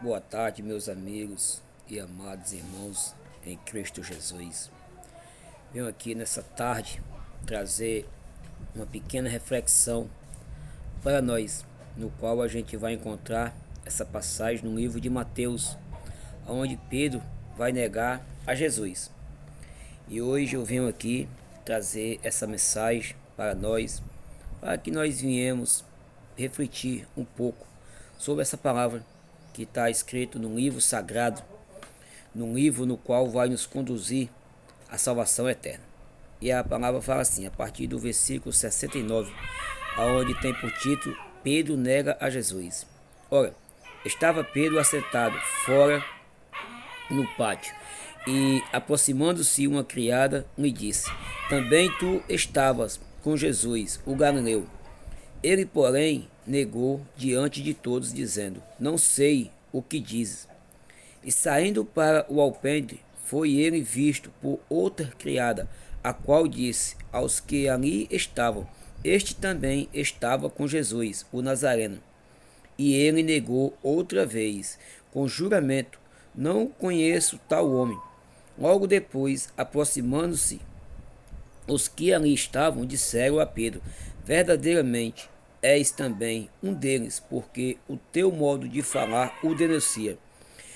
Boa tarde, meus amigos e amados irmãos em Cristo Jesus. Venho aqui nessa tarde trazer uma pequena reflexão para nós, no qual a gente vai encontrar essa passagem no livro de Mateus, onde Pedro vai negar a Jesus. E hoje eu venho aqui trazer essa mensagem para nós, para que nós viemos refletir um pouco sobre essa palavra que está escrito no livro sagrado, num livro no qual vai nos conduzir à salvação eterna. E a palavra fala assim, a partir do versículo 69, aonde tem por título Pedro nega a Jesus. Ora, estava Pedro assentado fora no pátio, e aproximando-se uma criada, lhe disse: Também tu estavas com Jesus, o Galileu. Ele, porém, negou diante de todos, dizendo: Não sei o que dizes. E saindo para o alpendre, foi ele visto por outra criada, a qual disse aos que ali estavam: Este também estava com Jesus, o Nazareno. E ele negou outra vez, com juramento: Não conheço tal homem. Logo depois, aproximando-se, os que ali estavam disseram a Pedro: Verdadeiramente, és também um deles, porque o teu modo de falar o denuncia.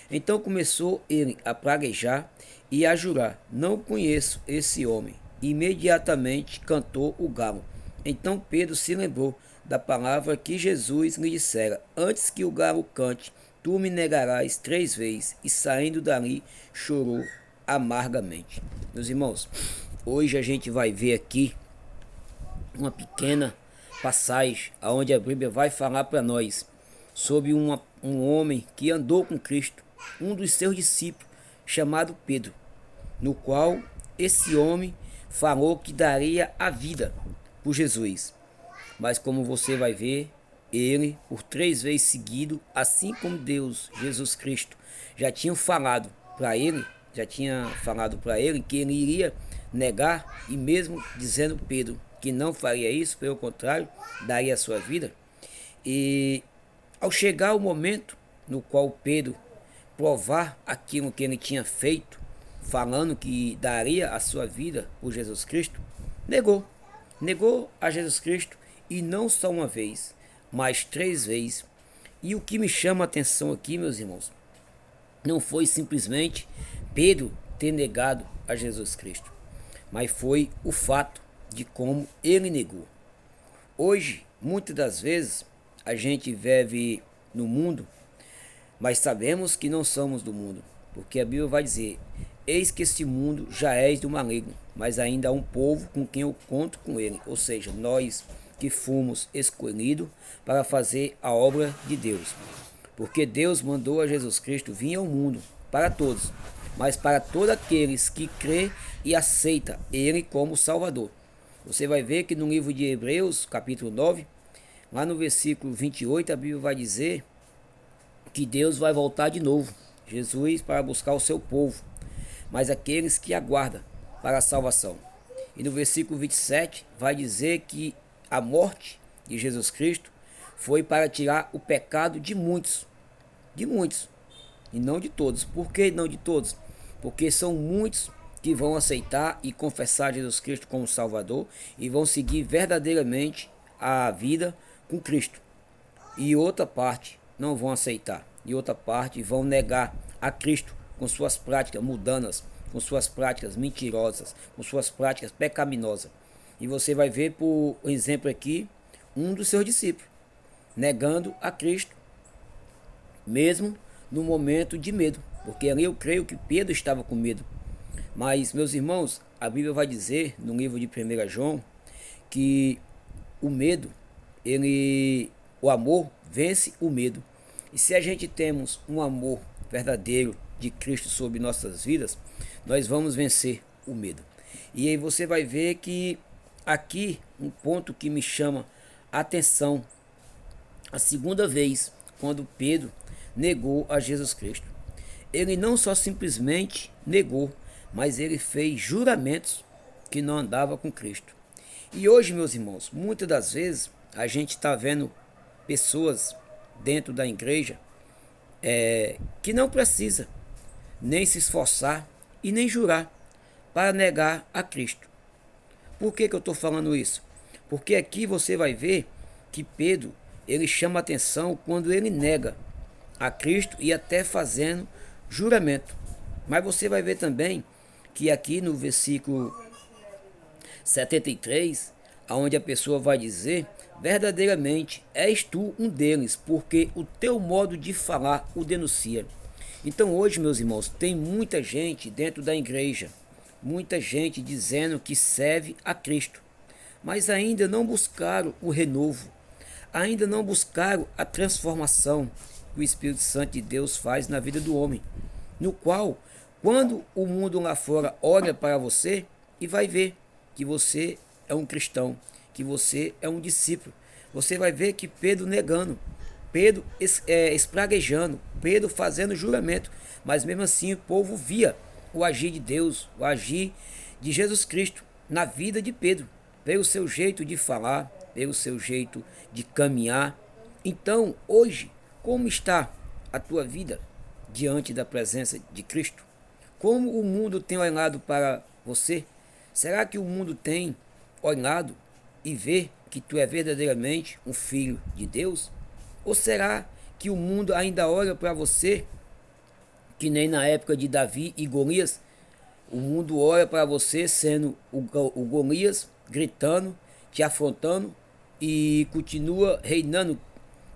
Então começou ele a praguejar e a jurar: Não conheço esse homem. Imediatamente cantou o galo. Então Pedro se lembrou da palavra que Jesus lhe dissera: Antes que o galo cante, tu me negarás 3 vezes. E saindo dali, chorou amargamente. Meus irmãos, hoje a gente vai ver aqui uma pequena passagem onde a Bíblia vai falar para nós sobre um homem que andou com Cristo, um dos seus discípulos, chamado Pedro, no qual esse homem falou que daria a vida por Jesus. Mas como você vai ver, ele, por 3 vezes seguido, assim como Deus, Jesus Cristo, já tinha falado para ele, que ele iria negar, e mesmo dizendo Pedro que não faria isso, pelo contrário, daria a sua vida. E ao chegar o momento no qual Pedro provar aquilo que ele tinha feito, falando que daria a sua vida por Jesus Cristo, negou a Jesus Cristo, e não só uma vez, mas 3 vezes. E o que me chama a atenção aqui, meus irmãos, não foi simplesmente Pedro ter negado a Jesus Cristo, mas foi o fato de como ele negou. Hoje, muitas das vezes, a gente vive no mundo, mas sabemos que não somos do mundo, porque a Bíblia vai dizer: Eis que este mundo já és do maligno, mas ainda há um povo com quem eu conto com ele. Ou seja, nós que fomos escolhidos para fazer a obra de Deus. Porque Deus mandou a Jesus Cristo vir ao mundo para todos, mas para todos aqueles que crê e aceita Ele como Salvador. Você vai ver que no livro de Hebreus, capítulo 9, lá no versículo 28, a Bíblia vai dizer que Deus vai voltar de novo, Jesus, para buscar o seu povo, mas aqueles que aguardam para a salvação. E no versículo 27 vai dizer que a morte de Jesus Cristo foi para tirar o pecado de muitos, e não de todos. Por que não de todos? Porque são muitos que vão aceitar e confessar Jesus Cristo como Salvador e vão seguir verdadeiramente a vida com Cristo. E outra parte não vão aceitar, e outra parte vão negar a Cristo com suas práticas mundanas, com suas práticas mentirosas, com suas práticas pecaminosas. E você vai ver, por exemplo aqui, um dos seus discípulos negando a Cristo, mesmo no momento de medo, porque ali eu creio que Pedro estava com medo. Mas, meus irmãos, a Bíblia vai dizer no livro de 1 João que o medo, o amor vence o medo. E se a gente temos um amor verdadeiro de Cristo sobre nossas vidas, nós vamos vencer o medo. E aí você vai ver que aqui um ponto que me chama a atenção: a segunda vez quando Pedro negou a Jesus Cristo, ele não só simplesmente negou, mas ele fez juramentos que não andava com Cristo. E hoje, meus irmãos, muitas das vezes a gente está vendo pessoas dentro da igreja que não precisa nem se esforçar e nem jurar para negar a Cristo. Por que eu estou falando isso? Porque aqui você vai ver que Pedro ele chama atenção quando ele nega a Cristo e até fazendo juramento. Mas você vai ver também que aqui no versículo 73, aonde a pessoa vai dizer: verdadeiramente és tu um deles, porque o teu modo de falar o denuncia. Então hoje, meus irmãos, tem muita gente dentro da igreja, muita gente dizendo que serve a Cristo, mas ainda não buscaram o renovo, ainda não buscaram a transformação que o Espírito Santo de Deus faz na vida do homem, no qual, quando o mundo lá fora olha para você e vai ver que você é um cristão, que você é um discípulo, você vai ver que Pedro negando, Pedro espraguejando, Pedro fazendo juramento, mas mesmo assim o povo via o agir de Deus, o agir de Jesus Cristo na vida de Pedro, pelo seu jeito de falar, pelo seu jeito de caminhar. Então, hoje, como está a tua vida diante da presença de Cristo? Como o mundo tem olhado para você? Será que o mundo tem olhado e vê que tu é verdadeiramente um filho de Deus? Ou será que o mundo ainda olha para você que nem na época de Davi e Golias? O mundo olha para você sendo o Golias, gritando, te afrontando e continua reinando,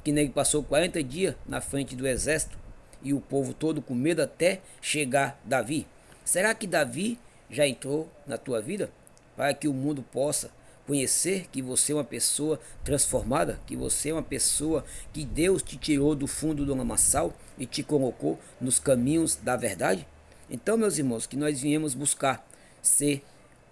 que nem passou 40 dias na frente do exército e o povo todo com medo até chegar Davi. Será que Davi já entrou na tua vida para que o mundo possa conhecer que você é uma pessoa transformada, que você é uma pessoa que Deus te tirou do fundo do lamaçal e te colocou nos caminhos da verdade? Então, meus irmãos, que nós viemos buscar ser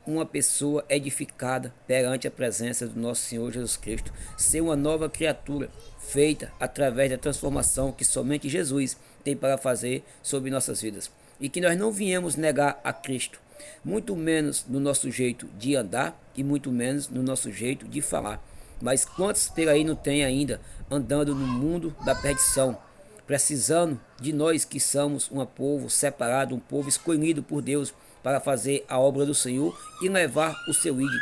uma pessoa edificada perante a presença do nosso Senhor Jesus Cristo, ser uma nova criatura feita através da transformação que somente Jesus tem para fazer sobre nossas vidas, e que nós não viemos negar a Cristo, muito menos no nosso jeito de andar e muito menos no nosso jeito de falar. Mas quantos por aí não tem ainda andando no mundo da perdição, precisando de nós que somos um povo separado, um povo escolhido por Deus para fazer a obra do Senhor e levar o seu ídolo.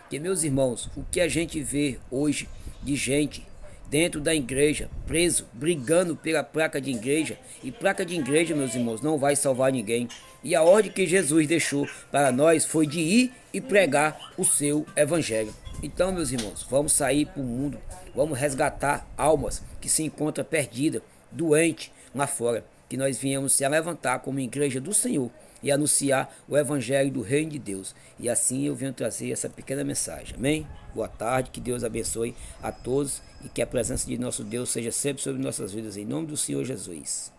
Que, meus irmãos, o que a gente vê hoje de gente dentro da igreja, preso, brigando pela placa de igreja, e placa de igreja, meus irmãos, não vai salvar ninguém. E a ordem que Jesus deixou para nós foi de ir e pregar o seu evangelho. Então, meus irmãos, vamos sair para o mundo, vamos resgatar almas que se encontram perdidas, doentes lá fora, que nós viemos se levantar como igreja do Senhor e anunciar o evangelho do reino de Deus. E assim eu venho trazer essa pequena mensagem. Amém? Boa tarde, que Deus abençoe a todos e que a presença de nosso Deus seja sempre sobre nossas vidas, em nome do Senhor Jesus.